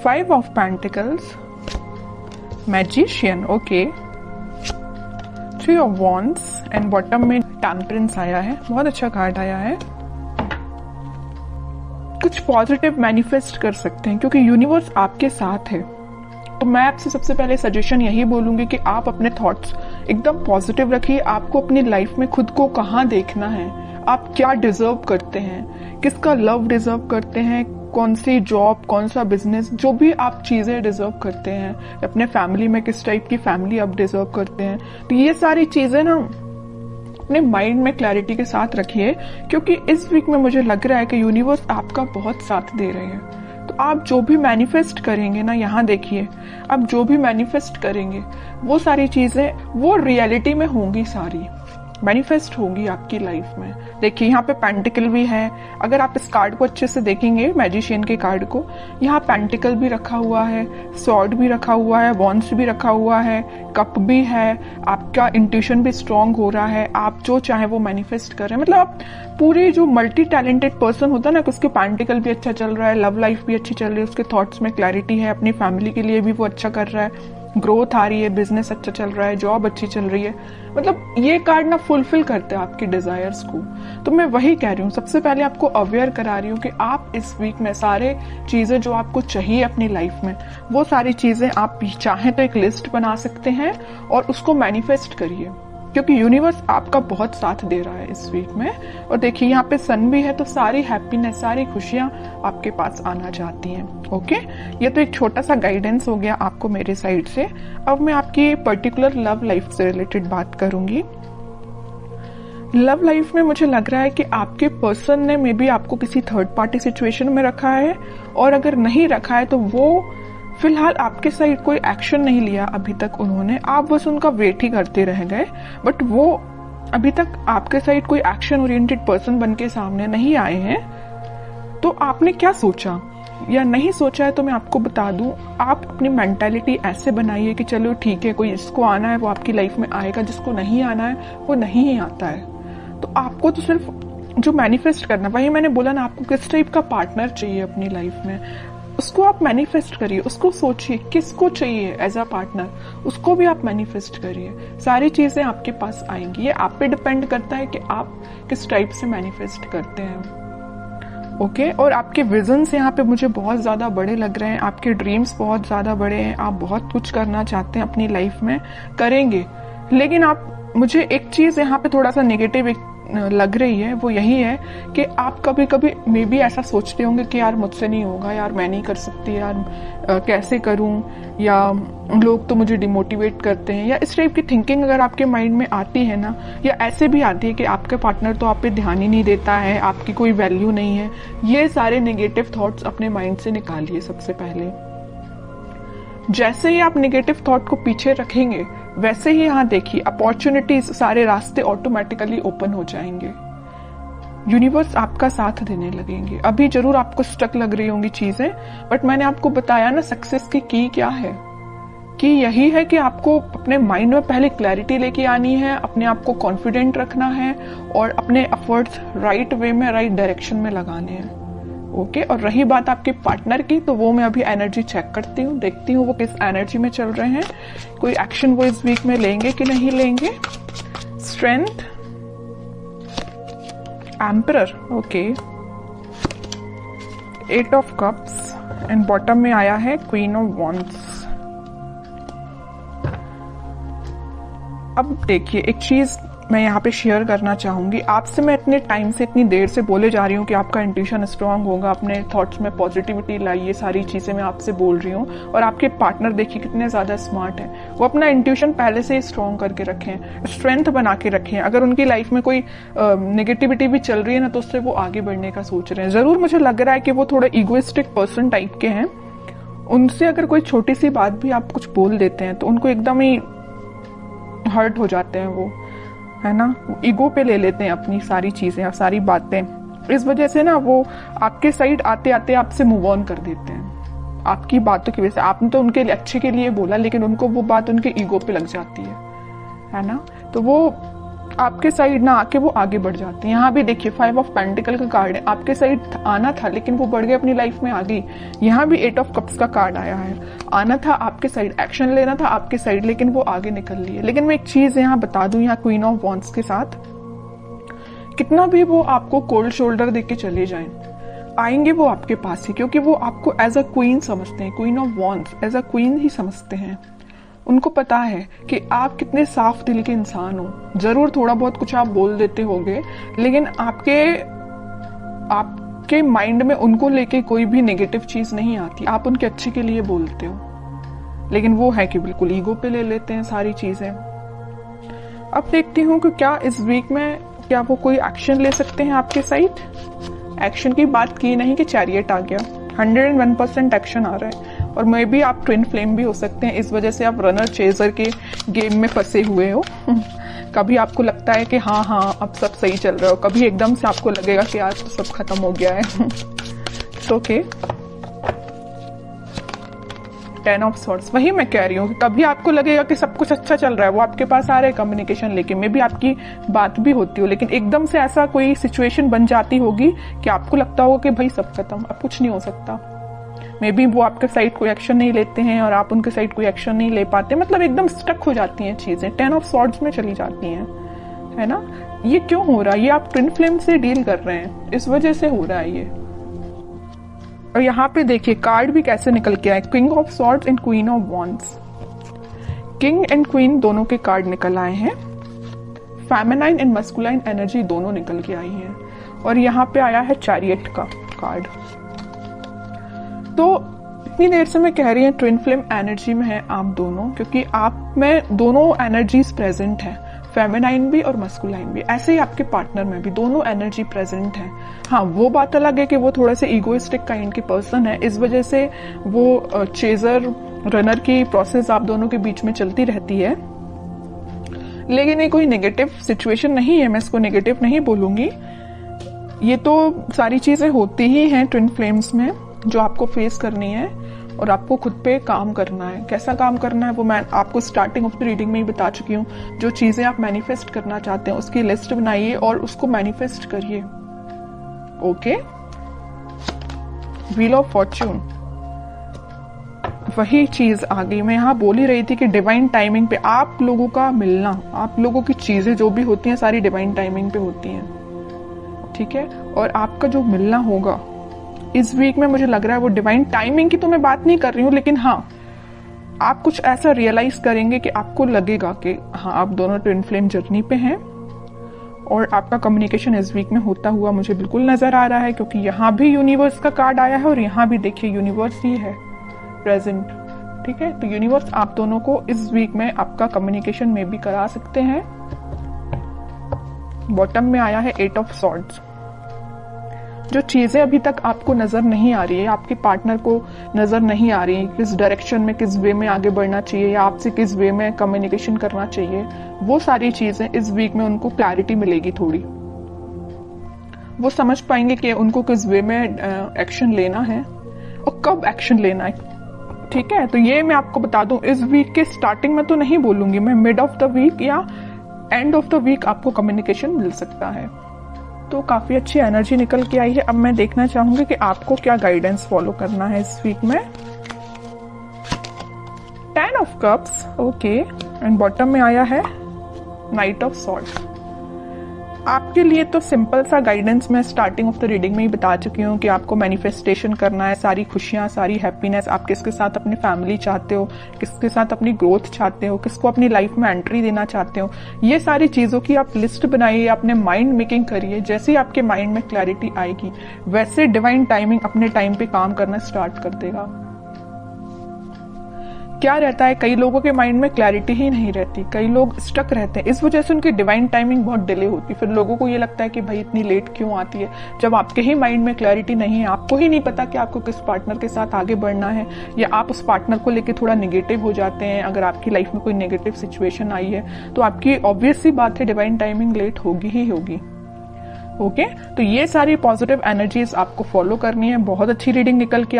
5 of pentacles, magician, okay, 3 of wands and bottom में temperance आया है। बहुत अच्छा कार्ड आया है। कुछ पॉजिटिव मैनिफेस्ट कर सकते हैं क्योंकि यूनिवर्स आपके साथ है। तो मैं आपसे सबसे पहले सजेशन यही बोलूंगी कि आप अपने थॉट्स एकदम पॉजिटिव रखिए। आपको अपनी लाइफ में खुद को कहाँ देखना है, आप क्या डिजर्व करते हैं, किसका लव डिजर्व करते हैं, कौन सी जॉब, कौन सा बिजनेस, जो भी आप चीजें डिजर्व करते हैं, अपने फैमिली में किस टाइप की फैमिली आप डिजर्व करते हैं। तो ये सारी चीजें ना अपने माइंड में क्लैरिटी के साथ रखिए क्योंकि इस वीक में मुझे लग रहा है कि यूनिवर्स आपका बहुत साथ दे रहे हैं। तो आप जो भी मैनिफेस्ट करेंगे ना, यहाँ देखिए, आप जो भी मैनिफेस्ट करेंगे वो सारी चीजें वो रियलिटी में होंगी, सारी मैनिफेस्ट होगी आपकी लाइफ में। देखिए यहाँ पे पेंटिकल भी है। अगर आप इस कार्ड को अच्छे से देखेंगे, मैजिशियन के कार्ड को, यहाँ पेंटिकल भी रखा हुआ है, स्वॉर्ड भी रखा हुआ है, वॉन्ड्स भी रखा हुआ है, कप भी है। आपका इंट्यूशन भी स्ट्रांग हो रहा है, आप जो चाहे वो मैनिफेस्ट कर रहे हैं। मतलब आप पूरे जो मल्टी टैलेंटेड पर्सन होता है ना, उसके पेंटिकल भी अच्छा चल रहा है, लव लाइफ भी अच्छी चल रही है, उसके थॉट्स में क्लैरिटी है, अपनी फैमिली के लिए भी वो अच्छा कर रहा है, ग्रोथ आ रही है, बिजनेस अच्छा चल रहा है, जॉब अच्छी चल रही है। मतलब ये कार्ड ना फुलफिल करते हैं आपकी डिजायर्स को। तो मैं वही कह रही हूँ, सबसे पहले आपको अवेयर करा रही हूँ कि आप इस वीक में सारे चीजें जो आपको चाहिए अपनी लाइफ में, वो सारी चीजें आप चाहें तो एक लिस्ट बना सकते हैं और उसको मैनिफेस्ट करिए क्योंकि यूनिवर्स आपका बहुत साथ दे रहा है इस वीक में। और देखिए यहाँ पे सन भी है, तो सारी हैप्पीनेस, सारी खुशियां आपके पास आना चाहती हैं। ओके, ये तो एक छोटा सा गाइडेंस हो गया आपको मेरे साइड से। अब मैं आपकी पर्टिकुलर लव लाइफ से रिलेटेड बात करूंगी। लव लाइफ में मुझे लग रहा है कि आपके पर्सन ने मे बी आपको किसी थर्ड पार्टी सिचुएशन में रखा है, और अगर नहीं रखा है तो वो फिलहाल आपके साइड कोई एक्शन नहीं लिया अभी तक उन्होंने, आप बस उनका वेट ही करते रह गए। बट वो अभी तक आपके साइड कोई एक्शन ओरिएंटेड पर्सन बन के सामने नहीं आए हैं। तो आपने क्या सोचा या नहीं सोचा है तो मैं आपको बता दूं, आप अपनी मेंटालिटी ऐसे बनाइए कि चलो ठीक है, कोई जिसको आना है वो आपकी लाइफ में आएगा, जिसको नहीं आना है वो नहीं ही आता है। तो आपको तो सिर्फ जो मैनिफेस्ट करना, वही मैंने बोला ना, आपको किस टाइप का पार्टनर चाहिए अपनी लाइफ में, उसको आप मैनिफेस्ट करिए, उसको सोचिए किसको चाहिए एज अ पार्टनर, उसको भी आप मैनिफेस्ट करिए। सारी चीजें आपके पास आएंगी। ये आप पे डिपेंड करता है कि आप किस टाइप से मैनिफेस्ट करते हैं। ओके, और आपके विजन्स यहाँ पे मुझे बहुत ज्यादा बड़े लग रहे हैं, आपके ड्रीम्स बहुत ज्यादा बड़े हैं, आप बहुत कुछ करना चाहते हैं अपनी लाइफ में, करेंगे। लेकिन आप, मुझे एक चीज यहाँ पे थोड़ा सा नेगेटिव लग रही है, वो यही है कि आप कभी कभी मे बी ऐसा सोचते होंगे कि यार मुझसे नहीं होगा, यार मैं नहीं कर सकती, यार कैसे करूं, या लोग तो मुझे डिमोटिवेट करते हैं, या इस टाइप की थिंकिंग अगर आपके माइंड में आती है ना, या ऐसे भी आती है कि आपका पार्टनर तो आप पे ध्यान ही नहीं देता है, आपकी कोई वैल्यू नहीं है, ये सारे नेगेटिव थॉट्स अपने माइंड से निकालिए सबसे पहले। जैसे ही आप नेगेटिव थॉट को पीछे रखेंगे, वैसे ही यहाँ देखिए अपॉर्चुनिटीज, सारे रास्ते ऑटोमेटिकली ओपन हो जाएंगे। यूनिवर्स आपका साथ देने लगेंगे। अभी जरूर आपको स्टक लग रही होंगी चीजें, बट मैंने आपको बताया ना सक्सेस की क्या है, कि यही है कि आपको अपने माइंड में पहले क्लैरिटी लेके आनी है, अपने आप को कॉन्फिडेंट रखना है और अपने एफर्ट्स राइट वे में, राइट डायरेक्शन में लगाने हैं। ओके, और रही बात आपके पार्टनर की, तो वो मैं अभी एनर्जी चेक करती हूँ, देखती हूँ वो किस एनर्जी में चल रहे हैं, कोई एक्शन वो इस वीक में लेंगे कि नहीं लेंगे। Strength, emperor, okay, 8 of cups and bottom में आया है क्वीन ऑफ वॉन्ड्स। अब देखिए, एक चीज मैं यहाँ पे शेयर करना चाहूंगी आपसे। मैं इतने टाइम से, इतनी देर से बोले जा रही हूँ कि आपका इंट्यूशन स्ट्रांग होगा, अपने थॉट्स में पॉजिटिविटी लाइए, सारी चीजें मैं आपसे बोल रही हूँ। और आपके पार्टनर देखिए कितने ज्यादा स्मार्ट हैं, वो अपना इंट्यूशन पहले से ही स्ट्रांग करके रखें, स्ट्रेंथ बना के रखें। अगर उनकी लाइफ में कोई नेगेटिविटी भी चल रही है ना, तो उससे वो आगे बढ़ने का सोच रहे हैं। जरूर मुझे लग रहा है कि वो थोड़े इगोइस्टिक पर्सन टाइप के हैं, उनसे अगर कोई छोटी सी बात भी आप कुछ बोल देते हैं तो उनको एकदम ही हर्ट हो जाते हैं, वो है ना, ईगो पे ले लेते हैं अपनी सारी चीजें और सारी बातें। इस वजह से ना वो आपके साइड आते आते आपसे मूव ऑन कर देते हैं आपकी बातों की वजह से। आपने तो उनके अच्छे के लिए बोला, लेकिन उनको वो बात उनके ईगो पे लग जाती है ना। तो वो आपके साइड ना आके वो आगे बढ़ जाते हैं। यहाँ भी देखिए 5 ऑफ पेंटिकल का कार्ड है, आपके साइड आना था लेकिन वो बढ़ गए, अपनी लाइफ में आ गई। यहाँ भी 8 ऑफ कप्स का कार्ड आया है, आना था आपके साइड, एक्शन लेना था आपके साइड, लेकिन वो आगे निकल लिए। लेकिन मैं एक चीज यहाँ बता दूं, यहाँ क्वीन ऑफ वॉन्ड्स के साथ कितना भी वो आपको कोल्ड शोल्डर देके चले जाएं, आएंगे वो आपके पास ही, क्योंकि वो आपको एज अ क्वीन समझते हैं, queen of wands as a queen ही समझते हैं। उनको पता है कि आप कितने साफ दिल के इंसान हो। जरूर थोड़ा बहुत कुछ आप बोल देते होगे, लेकिन आपके माइंड में उनको लेके कोई भी नेगेटिव चीज नहीं आती, आप उनके अच्छे के लिए बोलते हो। लेकिन वो है कि बिल्कुल ईगो पे ले लेते हैं सारी चीजें। अब देखती हूँ कि क्या इस वीक में क्या वो कोई एक्शन ले सकते हैं आपके साइड। एक्शन की बात की नहीं कि चैरियट आ गया, 101% एक्शन आ रहा है। और मे बी आप ट्विन फ्लेम भी हो सकते हैं, इस वजह से आप रनर चेजर के गेम में फंसे हुए हो। कभी आपको लगता है कि हाँ अब सब सही चल रहा हो, कभी एकदम से आपको लगेगा कि आज तो सब खत्म हो गया है। ओके 10 ऑफ सॉर्ड्स, वही मैं कह रही हूँ कि कभी आपको लगेगा कि सब कुछ अच्छा चल रहा है, वो आपके पास आ रहे हैं कम्युनिकेशन लेके, मे बी आपकी बात भी होती हो, लेकिन एकदम से ऐसा कोई सिचुएशन बन जाती होगी कि आपको लगता होगा कि भाई सब खत्म, अब कुछ नहीं हो सकता। मे बी वो आपके साइड कोई एक्शन नहीं लेते हैं और आप उनके साइड कोई एक्शन नहीं ले पाते, मतलब एकदम स्टक हो जाती हैं चीजें, 10 ऑफ सॉर्ड्स में चली जाती हैं, है ना। ये क्यों हो रहा है? ये आप ट्विन फ्लेम से डील कर रहे हैं, इस वजह से हो रहा है ये। और यहाँ पे देखिए कार्ड भी कैसे निकल के आए, king of swords and queen of wands. King and queen दोनों के कार्ड निकल आए हैं, फेमिनाइन एंड मस्कुलाइन एनर्जी दोनों निकल के आई है। और यहाँ पे आया है चैरियट का कार्ड। तो इतनी देर से मैं कह रही हूँ ट्विन फ्लेम एनर्जी में है आप दोनों, क्योंकि आप में दोनों एनर्जीज प्रेजेंट है, फेमिनाइन भी और मस्कुलाइन भी। ऐसे ही आपके पार्टनर में भी दोनों एनर्जी प्रेजेंट है। हाँ, वो बात अलग है कि वो थोड़े से ईगोइस्टिक काइंड के पर्सन है, इस वजह से वो चेजर रनर की प्रोसेस आप दोनों के बीच में चलती रहती है। लेकिन ये कोई नेगेटिव सिचुएशन नहीं है, मैं इसको नेगेटिव नहीं बोलूंगी। ये तो सारी चीजें होती ही हैं ट्विन फ्लेम्स में, जो आपको फेस करनी है और आपको खुद पे काम करना है। कैसा काम करना है वो मैं आपको स्टार्टिंग ऑफ द रीडिंग में ही बता चुकी हूँ। जो चीजें आप मैनिफेस्ट करना चाहते हैं उसकी लिस्ट बनाइए और उसको मैनिफेस्ट करिए। ओके, व्हील ऑफ फॉर्च्यून, वही चीज आ गई। मैं यहाँ बोल ही रही थी कि डिवाइन टाइमिंग पे आप लोगों का मिलना, आप लोगों की चीजें जो भी होती हैं सारी डिवाइन टाइमिंग पे होती हैं, ठीक है। और आपका जो मिलना होगा इस वीक में, मुझे लग रहा है वो डिवाइन टाइमिंग की तो मैं बात नहीं कर रही हूँ, लेकिन हाँ आप कुछ ऐसा रियलाइज करेंगे कि आपको लगेगा कि हाँ आप दोनों ट्विन फ्लेम जर्नी पे हैं। और आपका कम्युनिकेशन इस वीक में होता हुआ मुझे बिल्कुल नजर आ रहा है, क्योंकि यहाँ भी यूनिवर्स का कार्ड आया है और यहाँ भी देखिए यूनिवर्स ही है प्रेजेंट, ठीक है। तो यूनिवर्स आप दोनों को इस वीक में आपका कम्युनिकेशन में भी करा सकते हैं। बॉटम में आया है 8 ऑफ सॉर्ड्स। जो चीजें अभी तक आपको नजर नहीं आ रही है, आपके पार्टनर को नजर नहीं आ रही है, किस डायरेक्शन में, किस वे में आगे बढ़ना चाहिए या आपसे किस वे में कम्युनिकेशन करना चाहिए, वो सारी चीजें इस वीक में उनको क्लैरिटी मिलेगी थोड़ी। वो समझ पाएंगे कि उनको किस वे में एक्शन लेना है और कब एक्शन लेना है, ठीक है। तो ये मैं आपको बता दूं, इस वीक के स्टार्टिंग में तो नहीं बोलूंगी मैं, मिड ऑफ द वीक या एंड ऑफ द वीक आपको कम्युनिकेशन मिल सकता है। तो काफी अच्छी एनर्जी निकल के आई है। अब मैं देखना चाहूंगी कि आपको क्या गाइडेंस फॉलो करना है इस वीक में। 10 of cups, okay, and bottom में आया है नाइट ऑफ सॉर्ड्स। आपके लिए तो सिंपल सा गाइडेंस मैं स्टार्टिंग ऑफ द रीडिंग में ही बता चुकी हूँ कि आपको मैनिफेस्टेशन करना है, सारी खुशियां, सारी हैप्पीनेस। आप किसके साथ अपनी फैमिली चाहते हो, किसके साथ अपनी ग्रोथ चाहते हो, किसको अपनी लाइफ में एंट्री देना चाहते हो, ये सारी चीजों की आप लिस्ट बनाइए, अपने माइंड मेकिंग करिए। जैसे ही आपके माइंड में क्लैरिटी आएगी वैसे डिवाइन टाइमिंग अपने टाइम पे काम करना स्टार्ट कर देगा। क्या रहता है, कई लोगों के माइंड में क्लैरिटी ही नहीं रहती, कई लोग स्टक रहते हैं, इस वजह से उनकी डिवाइन टाइमिंग बहुत डिले होती है। फिर लोगों को ये लगता है कि भाई इतनी लेट क्यों आती है, जब आपके ही माइंड में क्लैरिटी नहीं है, आपको ही नहीं पता कि आपको किस पार्टनर के साथ आगे बढ़ना है, या आप उस पार्टनर को लेकर थोड़ा निगेटिव हो जाते हैं। अगर आपकी लाइफ में कोई नेगेटिव सिचुएशन आई है तो आपकी ऑब्वियस सी बात है डिवाइन टाइमिंग लेट होगी ही होगी। ओके, तो ये सारी पॉजिटिव एनर्जीज आपको फॉलो करनी है। बहुत अच्छी रीडिंग निकल के